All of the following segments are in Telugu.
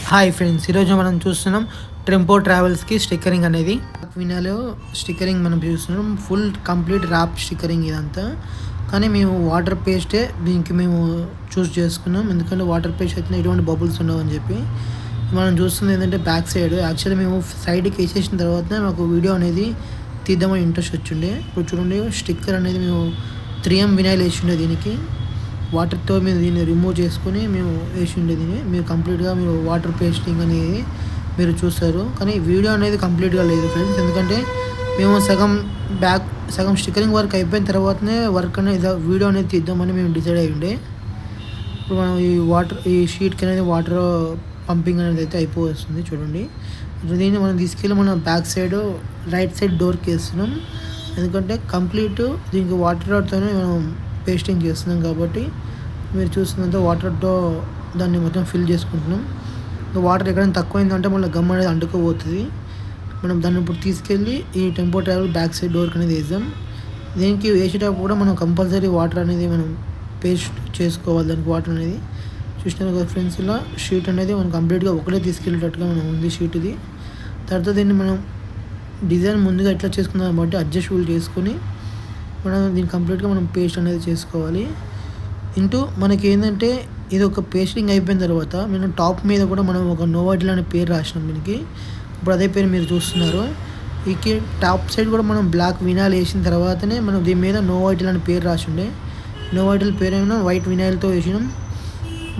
హాయ్ ఫ్రెండ్స్, ఈరోజు మనం చూస్తున్నాం టెంపో ట్రావెల్స్కి స్టిక్కరింగ్ అనేది వినాలో స్టిక్కరింగ్ మనం చూస్తున్నాం. ఫుల్ కంప్లీట్ ర్యాప్ స్టిక్కరింగ్ ఇదంతా. కానీ మేము వాటర్ పేస్టే దీనికి మేము చూస్ చేసుకున్నాం, ఎందుకంటే వాటర్ పేస్ట్ అయితే ఎటువంటి బబుల్స్ ఉండవు అని చెప్పి. మనం చూస్తుంది ఏంటంటే బ్యాక్ సైడ్ యాక్చువల్లీ మేము సైడ్కి వేసేసిన తర్వాత మాకు వీడియో అనేది తీద్దామని ఇంట్రెస్ట్ వచ్చిండే. ఇప్పుడు చూడండి, స్టిక్కర్ అనేది మేము 3M వినాయిల్ వేసిండే దీనికి. వాటర్తో మీరు దీన్ని రిమూవ్ చేసుకొని మేము వేసి ఉండే దీన్ని మీరు కంప్లీట్గా మీరు వాటర్ పేస్టింగ్ అనేది మీరు చూస్తారు. కానీ వీడియో అనేది కంప్లీట్గా లేదు ఫ్రెండ్స్, ఎందుకంటే మేము సగం స్టిక్కరింగ్ వర్క్ అయిపోయిన తర్వాతనే వర్క్ అనేది వీడియో అనేది తీద్దామని మేము డిసైడ్ అయ్యి ఉండే. ఇప్పుడు మనం ఈ షీట్కి అనేది వాటర్ పంపింగ్ అనేది అయితే అయిపోతుంది చూడండి. దీన్ని మనం తీసుకెళ్ళి మనం బ్యాక్ సైడ్ రైట్ సైడ్ డోర్కి వేస్తున్నాం, ఎందుకంటే కంప్లీట్ దీనికి వాటర్తోనే మనం పేస్టింగ్ చేస్తున్నాం కాబట్టి మీరు చూస్తున్నంత వాటర్తో దాన్ని మొత్తం ఫిల్ చేసుకుంటున్నాం. వాటర్ ఎక్కడైనా తక్కువైందంటే మళ్ళీ గమ్ అనేది అంటుకుపోతుంది. మనం దాన్ని ఇప్పుడు తీసుకెళ్ళి ఈ టెంపో ట్రావెల్ బ్యాక్ సైడ్ డోర్కి అనేది వేద్దాం. దీనికి వేసేటప్పుడు కూడా మనం కంపల్సరీ వాటర్ అనేది మనం పేస్ట్ చేసుకోవాలి. దానికి వాటర్ అనేది చూసినారు కదా ఫ్రెండ్స్, ఇలా షీట్ అనేది మనం కంప్లీట్గా ఒకటే తీసుకెళ్ళేటట్టుగా మనం ఉంది షీట్ ఇది. తర్వాత దీన్ని మనం డిజైన్ ముందుగా ఎట్లా చేసుకున్నాం బట్టి అడ్జస్టబుల్ చేసుకొని మనం దీన్ని కంప్లీట్గా మనం పేస్ట్ అనేది చేసుకోవాలి. మనకి ఏంటంటే ఇది ఒక పేస్టింగ్ అయిపోయిన తర్వాత మనం టాప్ మీద కూడా మనం ఒక నోవాటిల్ అనే పేరు రాసినాం దీనికి. ఇప్పుడు అదే పేరు మీరు చూస్తున్నారు. ఈ టాప్ సైడ్ కూడా మనం బ్లాక్ వినాయిల్ వేసిన తర్వాతనే మనం దీని మీద నోవాటిల్ అనే పేరు రాసి ఉండే. నోవాటిల్ పేరు ఏమైనా వైట్ వినాయిల్తో వేసినాం.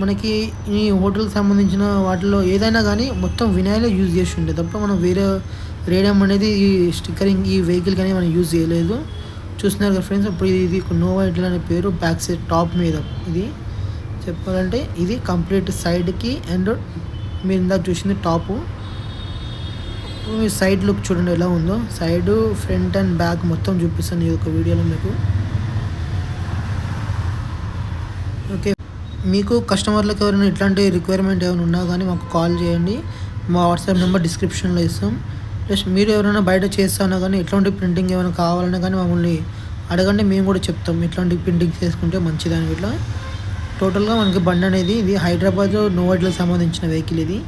మనకి ఈ హోటల్కి సంబంధించిన వాటిలో ఏదైనా కానీ మొత్తం వినాయిల్ యూజ్ చేసి ఉండే తప్ప మనం వేరే రేడియం అనేది ఈ స్టిక్కరింగ్ ఈ వెహికల్ కానీ మనం యూజ్ చేయలేదు. చూస్తున్నారు కదా ఫ్రెండ్స్, ఇప్పుడు ఇది నోవాటిల్ అనే పేరు బ్యాక్ సైడ్ టాప్ మీద. ఇది చెప్పాలంటే ఇది కంప్లీట్ సైడ్కి అండ్ మీరు ఇందాక చూసింది టాపు. మీ సైడ్ లుక్ చూడండి ఎలా ఉందో, సైడ్ ఫ్రంట్ అండ్ బ్యాక్ మొత్తం చూపిస్తాను ఈ యొక్క వీడియోలో మీకు. ఓకే, మీకు కస్టమర్లకు ఎవరైనా ఇట్లాంటి రిక్వైర్మెంట్ ఏమైనా ఉన్నా కానీ మాకు కాల్ చేయండి. మా వాట్సాప్ నెంబర్ డిస్క్రిప్షన్లో ఇస్తాం. ప్లస్ మీరు ఎవరైనా బయట చేస్తానా కానీ ఎట్లాంటి ప్రింటింగ్ ఏమైనా కావాలన్నా కానీ మమ్మల్ని అడగండి, మేము కూడా చెప్తాం ఎట్లాంటి ప్రింటింగ్ చేసుకుంటే మంచిదని. ఇట్లా టోటల్గా మనకి బండి అనేది ఇది హైదరాబాద్ నోవాటిల్కి సంబంధించిన వెహికల్ ఇది.